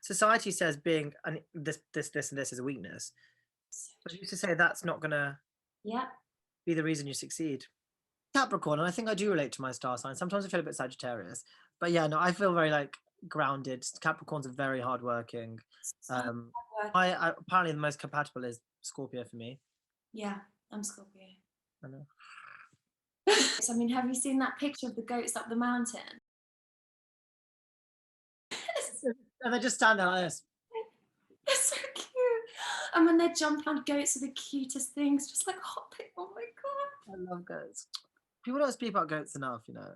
Society says being this, and this is a weakness. But who's to say that's not gonna Yeah. be the reason you succeed? Capricorn, and I think I do relate to my star sign. Sometimes I feel a bit Sagittarius, but yeah, no, I feel very like grounded. Capricorns are very hardworking. So Um, hard work. I apparently the most compatible is Scorpio for me. Yeah, I'm Scorpio. I know. I mean, have you seen that picture of the goats up the mountain? And they just stand there like this. It's so cute. And when they're jumping on goats are the cutest things, just like hopping. Oh my god. I love goats. People don't speak about goats enough, you know.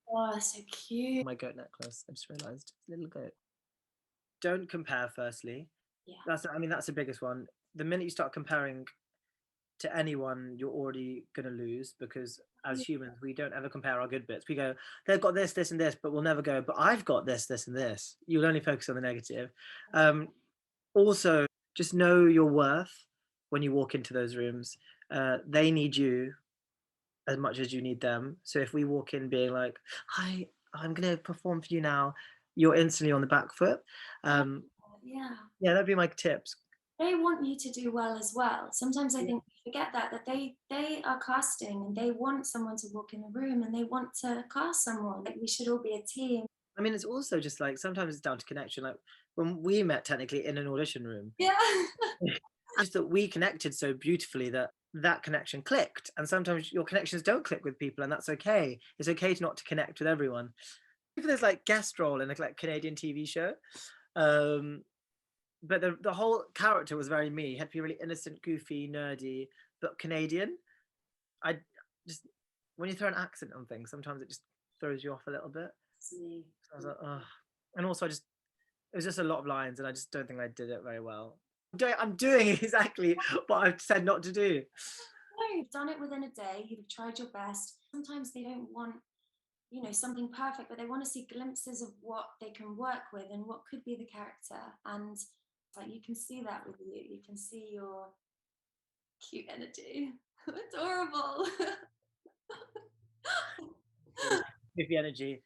Oh, they're so cute. My goat necklace. I just realised, little goat. Don't compare. Firstly, Yeah. I mean, that's the biggest one. The minute you start comparing to anyone, you're already gonna lose because as humans, we don't ever compare our good bits. We go, they've got this, this, and this, but we'll never go, but I've got this, this, and this. You'll only focus on the negative. Also, just know your worth when you walk into those rooms. They need you as much as you need them. So if we walk in being like, "Hi, I'm gonna perform for you now," you're instantly on the back foot. Um, Yeah. yeah, that'd be my tips. They want you to do well as well. Sometimes I think we forget that they are casting and they want someone to walk in the room and they want to cast someone. Like we should all be a team. I mean, it's also just like sometimes it's down to connection. Like when we met technically in an audition room, Yeah. just that we connected so beautifully that that connection clicked. And sometimes your connections don't click with people, and that's okay. It's okay to not to connect with everyone. If there's like guest role in a like Canadian TV show, but the whole character was very me. He had to be really innocent, goofy, nerdy, but Canadian. I just when you throw an accent on things, sometimes it just throws you off a little bit. So I was like, oh. And also it was just a lot of lines, and I just don't think I did it very well. I'm doing exactly what I've said not to do. No, you've done it within a day. You've tried your best. Sometimes they don't want, something perfect, but they want to see glimpses of what they can work with and what could be the character. And like you can see that with you. You can see your cute energy. Adorable. With the energy.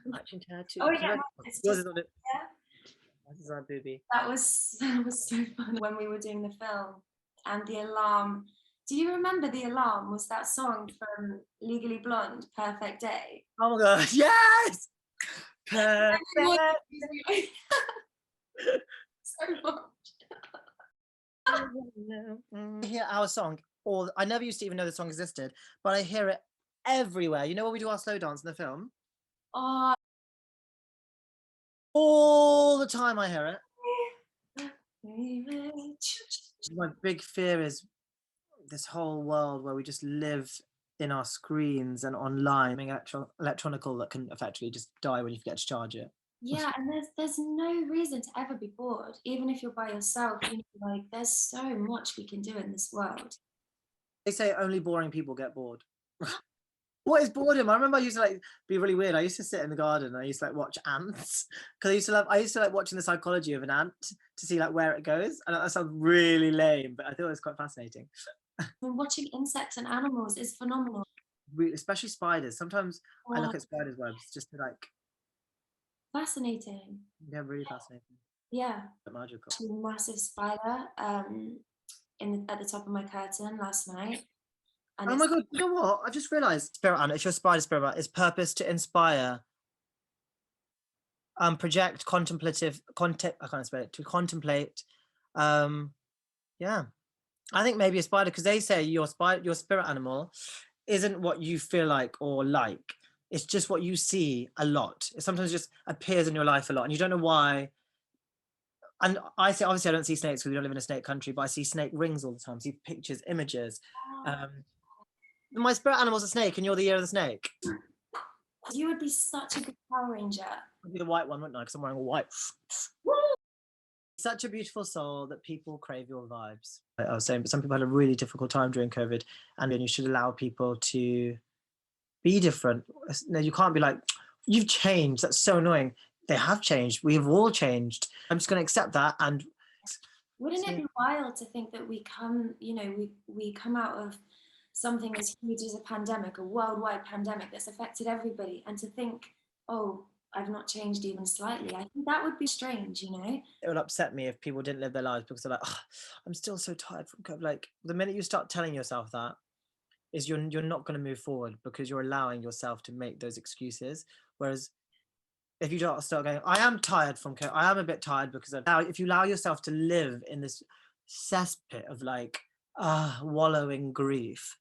Matching tattoo. Oh yeah, it's Yours just is on it. yeah. This is our booby. That was so fun when we were doing the film and the alarm. Do you remember the alarm? Was that song from Legally Blonde, Perfect Day? Oh my god, yes! Perfect. So much. I hear our song, or I never used to even know the song existed, but I hear it everywhere. You know when we do our slow dance in the film? Oh, All the time I hear it. My big fear is this whole world where we just live in our screens and online, being electronical that can effectively just die when you forget to charge it. yeah, and there's no reason to ever be bored, even if you're by yourself. Like there's so much we can do in this world. They say only boring people get bored. What is boredom? I remember I used to like be really weird. I used to sit in the garden and I used to like watch ants because I used to like watching the psychology of an ant to see like where it goes. And that sounds really lame, but I thought it was quite fascinating. And watching insects and animals is phenomenal. Especially spiders. Sometimes I look at spiders' webs just to like. Fascinating. They're really fascinating. Yeah. Magical. A massive spider at the top of my curtain last night. And oh my god! You know what? I just realised, spirit animal. It's your spider spirit. Its purpose to inspire, project, contemplative, I can't spell it. To contemplate, yeah. I think maybe a spider because they say your spirit animal, isn't what you feel like or like. It's just what you see a lot. It sometimes just appears in your life a lot, and you don't know why. And I say, obviously, I don't see snakes because we don't live in a snake country, but I see snake rings all the time. I see pictures, images. My spirit animal's a snake, and you're the year of the snake. You would be such a good Power Ranger. I'd be the white one, wouldn't I? Because I'm wearing a white. Such a beautiful soul that people crave your vibes. I was saying, but some people had a really difficult time during COVID, and then you should allow people to be different. No, you can't be like, you've changed. That's so annoying. They have changed. We have all changed. I'm just going to accept that. And wouldn't it be wild to think that we come, we come out of something as huge as a pandemic, a worldwide pandemic that's affected everybody, and to think, oh, I've not changed even slightly. I think that would be strange, you know? It would upset me if people didn't live their lives because they're like, oh, I'm still so tired from COVID. Like the minute you start telling yourself that, is you're not going to move forward because you're allowing yourself to make those excuses. Whereas if you don't start going, I am tired from COVID, I am a bit tired because of now. If you allow yourself to live in this cesspit of like wallowing grief,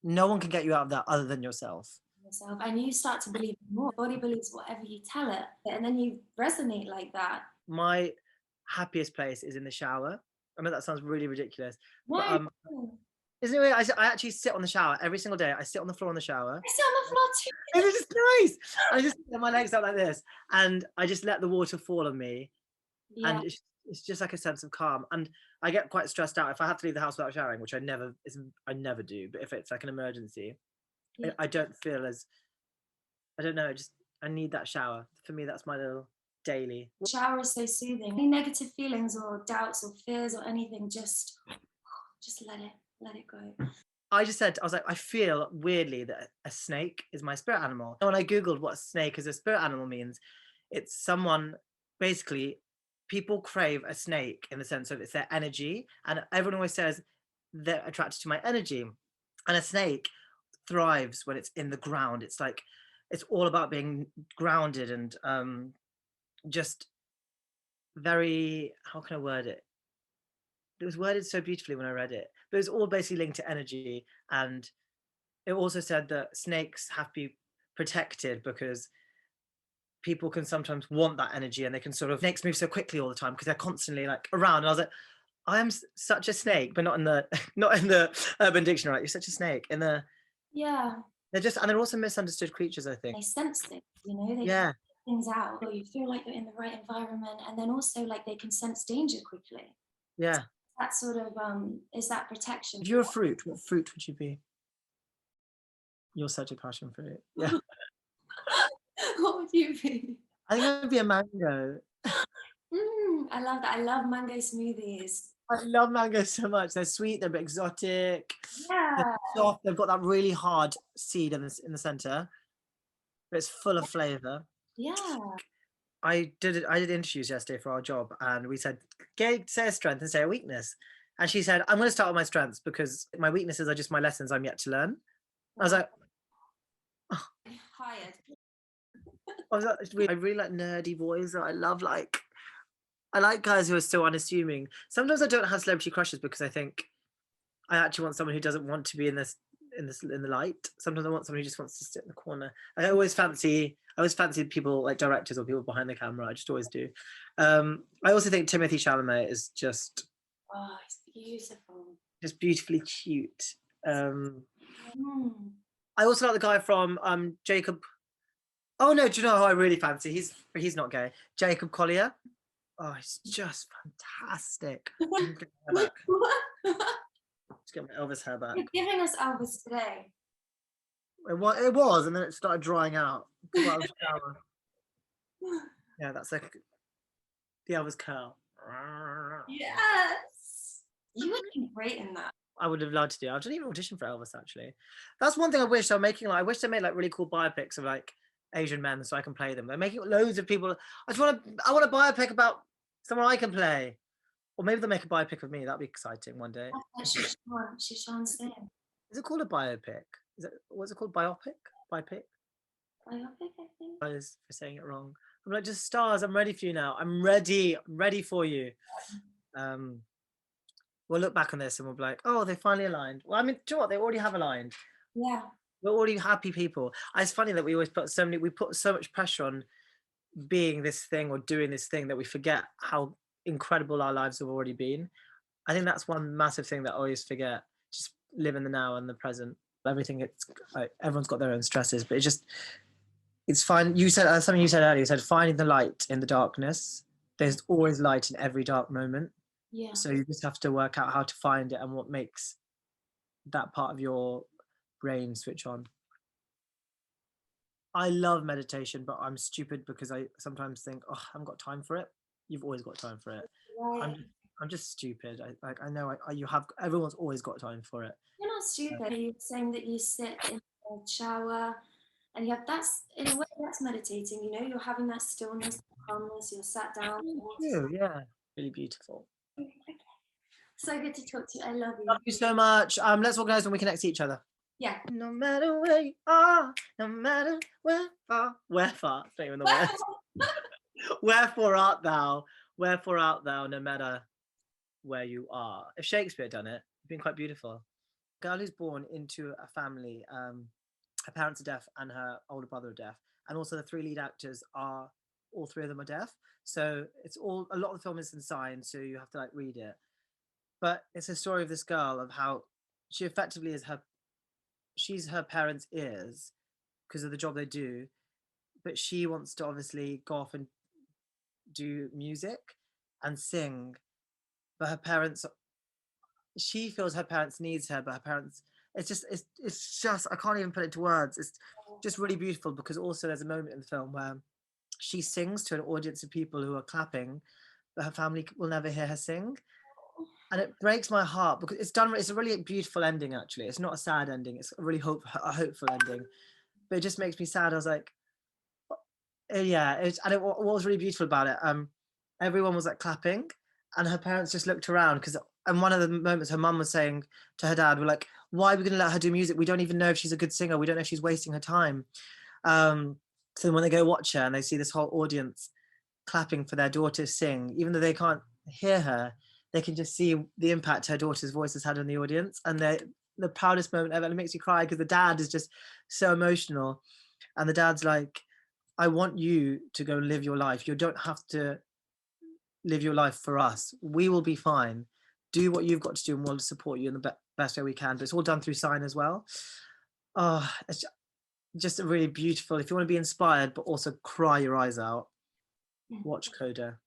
no one can get you out of that other than yourself. Yourself, and you start to believe more. Body believes whatever you tell it, and then you resonate like that. My happiest place is in the shower. I know that sounds really ridiculous, but No, no. isn't it weird? I actually sit on the shower every single day. I sit on the floor on the shower. I sit on the floor too. And it's just nice. I just put my legs out like this, and I just let the water fall on me, Yeah, and it's just like a sense of calm. And I get quite stressed out if I have to leave the house without showering, which I never do. But if it's like an emergency, yeah. I don't feel as I don't know. Just I need that shower. For me, that's my little daily. Shower is so soothing. Any negative feelings or doubts or fears or anything, just let it go. I was like, I feel weirdly that a snake is my spirit animal. And when I Googled what snake as a spirit animal means, it's someone basically, people crave a snake in the sense of it's their energy. And everyone always says they're attracted to my energy. And a snake thrives when it's in the ground. It's like, it's all about being grounded and just very, how can I word it? It was worded so beautifully when I read it, but it was all basically linked to energy. And it also said that snakes have to be protected because people can sometimes want that energy and they can sort of snakes move so quickly all the time because they're constantly like around. And I was like, I am such a snake, but not in the not in the Urban Dictionary. Like, you're such a snake. In the Yeah, they're also misunderstood creatures, I think. they sense things, you know, they Yeah, things out, or you feel like you're in the right environment, and then also like they can sense danger quickly. yeah. That sort of is that protection. If you're a fruit, what fruit would you be? You're such a passion fruit. Yeah, What would you be? I think I'd be a mango. I love that. I love mango smoothies. I love mangoes so much. They're sweet, they're a bit exotic, they're Yeah, soft, they've got that really hard seed in the center, but it's full of flavor. yeah. I did interviews yesterday for our job, and we said, say a strength and say a weakness. And she said, I'm going to start with my strengths because my weaknesses are just my lessons I'm yet to learn. I was like, Hired. I really like nerdy boys. I like guys who are still unassuming. Sometimes I don't have celebrity crushes because I think I actually want someone who doesn't want to be in the light. Sometimes I want someone who just wants to sit in the corner. I always fancy people like directors or people behind the camera. I just always do. I also think Timothy Chalamet is just Oh, it's beautiful. beautifully cute. Mm. I also like the guy from Jacob. Oh no, do you know who I really fancy? He's not gay. Jacob Collier. Oh, he's just fantastic. What? Let's get my Elvis hair back. You're giving us Elvis today. It was, and then it started drying out. Yeah, that's like the Elvis curl. Yes. You would be great in that. I would have loved to do. I didn't even audition for Elvis actually. That's one thing I wish they were making. Like, I wish they made like really cool biopics of like Asian men so I can play them. They're making loads of people. I want a biopic about someone I can play. Or maybe they'll make a biopic of me. That'd be exciting one day. Shashan's thing. Is it called a biopic? What's it called? Biopic? Biopic? Biopic, I think. I was for saying it wrong. I'm like, just stars. I'm ready for you now. I'm ready. I'm ready for you. We'll look back on this and we'll be like, oh, they finally aligned. Well, I mean, do you know what? They already have aligned. Yeah. We're already happy people. It's funny that we put so much pressure on being this thing or doing this thing that we forget how incredible our lives have already been. I think that's one massive thing that I always forget. Just live in the now and the present. Everything, it's like everyone's got their own stresses, but it's fine. You said something you said earlier. You said finding the light in the darkness. There's always light in every dark moment. Yeah. So you just have to work out how to find it and what makes that part of your brain switch on. I love meditation, but I'm stupid because I sometimes think, oh, I haven't got time for it. You've always got time for it. Right. I'm just stupid. I know you have. Everyone's always got time for it. You're not stupid. You're saying that you sit in the shower And you have, that's in a way that's meditating, you know, you're having that stillness, calmness, you're sat down. Yeah, really beautiful. So good to talk to you. I love you. Love you so much. Let's organise when we connect to each other. Yeah. No matter where you are, no matter where far. It's not even the word. Wherefore art thou? Wherefore art thou? No matter where you are. If Shakespeare had done it, it'd been quite beautiful. A girl who's born into a family, her parents are deaf and her older brother are deaf, and also the three lead actors are, all three of them are deaf. So it's all, a lot of the film is in sign, so you have to like read it. But it's a story of this girl, of how she effectively is she's her parents' ears because of the job they do, but she wants to obviously go off and do music and sing, but her parents, she feels her parents needs her, but her parents, it's just I can't even put it to words. It's just really beautiful, because also there's a moment in the film where she sings to an audience of people who are clapping, but her family will never hear her sing. And it breaks my heart, because it's a really beautiful ending. Actually, it's not a sad ending, it's a really a hopeful ending, but it just makes me sad. I was like, yeah, what was really beautiful about it, everyone was like clapping, and her parents just looked around, because in one of the moments her mum was saying to her dad, we're like, why are we going to let her do music? We don't even know if she's a good singer. We don't know if she's wasting her time. So when they go watch her and they see this whole audience clapping for their daughter to sing, even though they can't hear her, they can just see the impact her daughter's voice has had on the audience. And the proudest moment ever. And it makes me cry, because the dad is just so emotional, and the dad's like, I want you to go live your life. You don't have to live your life for us. We will be fine. Do what you've got to do, and we'll support you in the best way we can. But it's all done through sign as well. Oh, it's just a really beautiful. If you want to be inspired but also cry your eyes out, watch Coda.